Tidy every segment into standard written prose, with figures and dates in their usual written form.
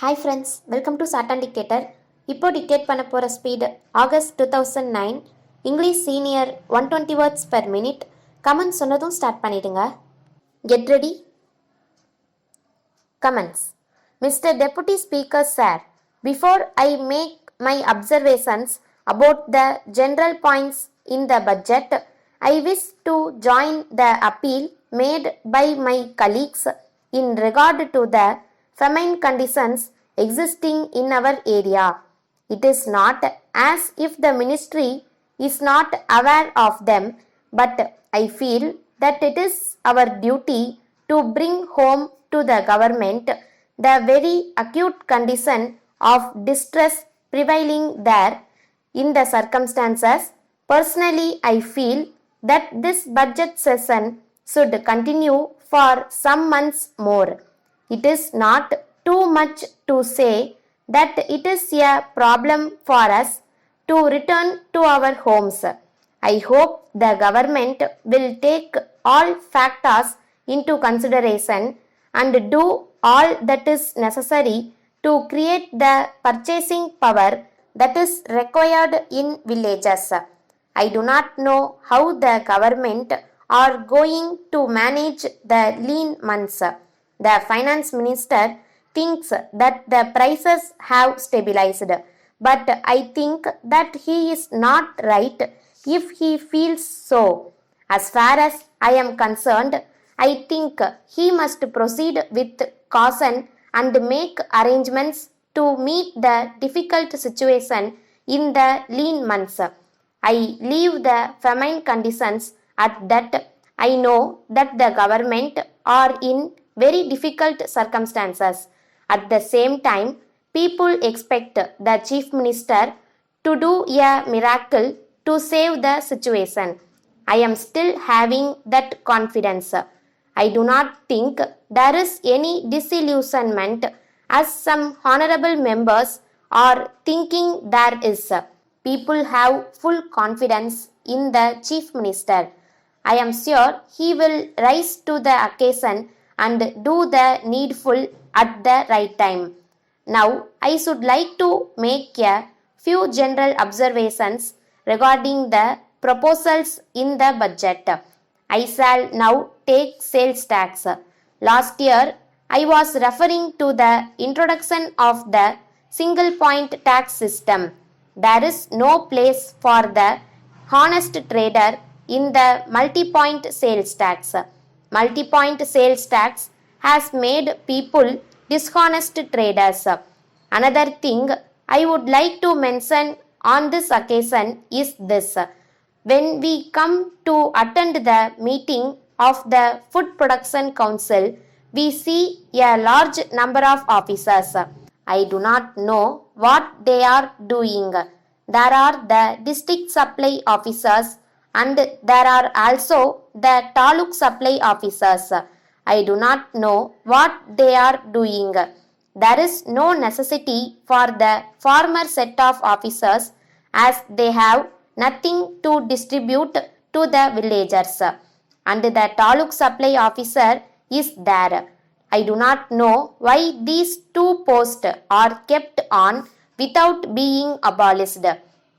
Hi friends, welcome to Saturn Dictator. இப்போ dictate பண்ண போகிற speed August 2009 English senior 120 words per minute. Comments சொன்னதும் start பண்ணிடுங்க. Get ready. Comments. Mr. Deputy Speaker Sir, before I make my observations about the general points in the budget, I wish to join the appeal made by my colleagues in regard to the famine conditions existing in our area. It is not as if the ministry is not aware of them, but I feel that it is our duty to bring home to the government the very acute condition of distress prevailing there. In the circumstances, personally I feel that this budget session should continue for some months more. It is not too much to say that it is a problem for us to return to our homes. I hope the government will take all factors into consideration and do all that is necessary to create the purchasing power that is required in villages. I do not know how the government are going to manage the lean months. The finance minister thinks that the prices have stabilized, but I think that he is not right if he feels so. As far as I am concerned, I think he must proceed with caution and make arrangements to meet the difficult situation in the lean months. I leave the famine conditions at that. I know that the government are in very difficult circumstances. At the same time, people expect the chief minister to do a miracle to save the situation. I am still having that confidence. I do not think there is any disillusionment as some honorable members are thinking there is. People have full confidence in the chief minister. I am sure he will rise to the occasion and do the needful at the right time. Now, I should like to make a few general observations regarding the proposals in the budget. I shall now take sales tax. Last year, I was referring to the introduction of the single point tax system. There is no place for the honest trader in the multi-point sales tax. Multi-point sales tax has made people dishonest traders. Another thing I would like to mention on this occasion is this. When we come to attend the meeting of the Food Production Council, we see a large number of officers. I do not know what they are doing. There are the district supply officers and there are also the taluk supply officers. I do not know what they are doing. There is no necessity for the former set of officers as they have nothing to distribute to the villagers. And the taluk supply officer is there. I do not know why these two posts are kept on without being abolished.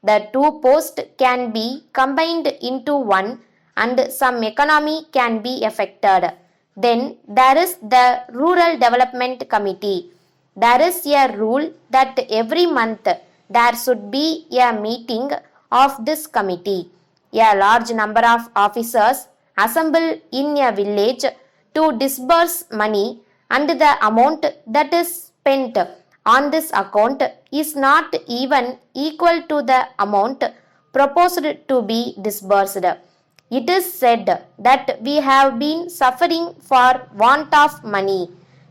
The two posts can be combined into one and some economy can be affected. Then there is the Rural Development Committee. There is a rule that every month there should be a meeting of this committee. A large number of officers assemble in a village to disburse money and the amount that is spent on this account is not even equal to the amount proposed to be disbursed. It is said that we have been suffering for want of money.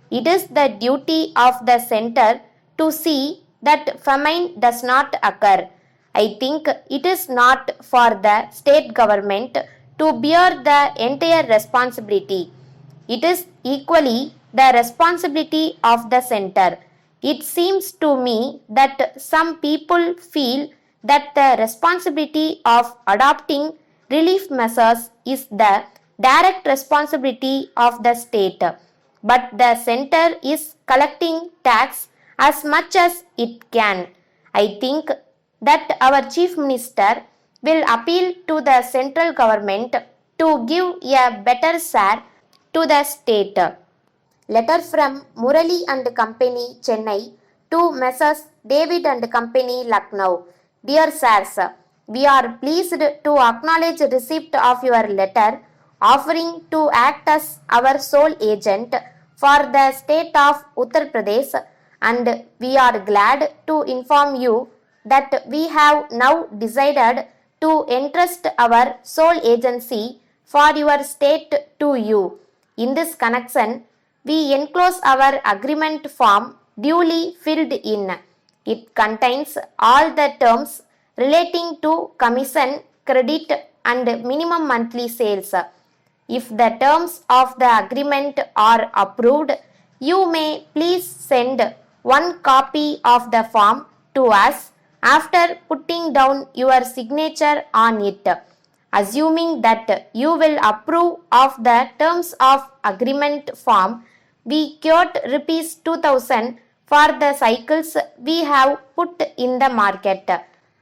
It is the duty of the center to see that famine does not occur. I think it is not for the state government to bear the entire responsibility. It is equally the responsibility of the center. It seems to me that some people feel that the responsibility of adopting relief measures is the direct responsibility of the state, but the center is collecting tax as much as it can. I think that our Chief Minister will appeal to the central government to give a better share to the state. Letter from Murali and Company, Chennai, to Messrs. David and Company, Lucknow. Dear sirs, we are pleased to acknowledge receipt of your letter offering to act as our sole agent for the state of Uttar Pradesh, and we are glad to inform you that we have now decided to entrust our sole agency for your state to you. In this connection, we enclose our agreement form duly filled in. It contains all the terms relating to commission, credit, and minimum monthly sales. If the terms of the agreement are approved, you may please send one copy of the form to us after putting down your signature on it. Assuming that you will approve of the terms of agreement form, we quote rupees 2000 for the cycles we have put in the market.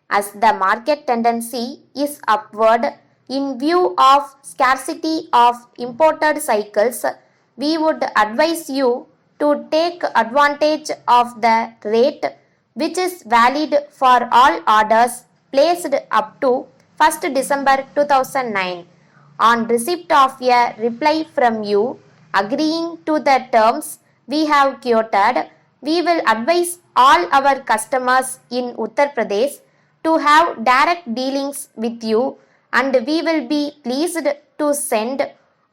As the market tendency is upward in view of scarcity of imported cycles, we would advise you to take advantage of the rate which is valid for all orders placed up to 1st December 2009. On receipt of a reply from you agreeing to the terms we have quoted, we will advise all our customers in Uttar Pradesh to have direct dealings with you, and we will be pleased to send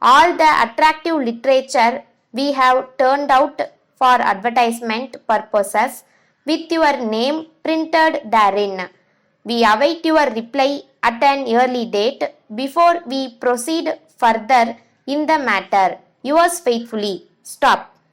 all the attractive literature we have turned out for advertisement purposes with your name printed therein. We await your reply at an early date before we proceed further in the matter. Yours faithfully, Stop.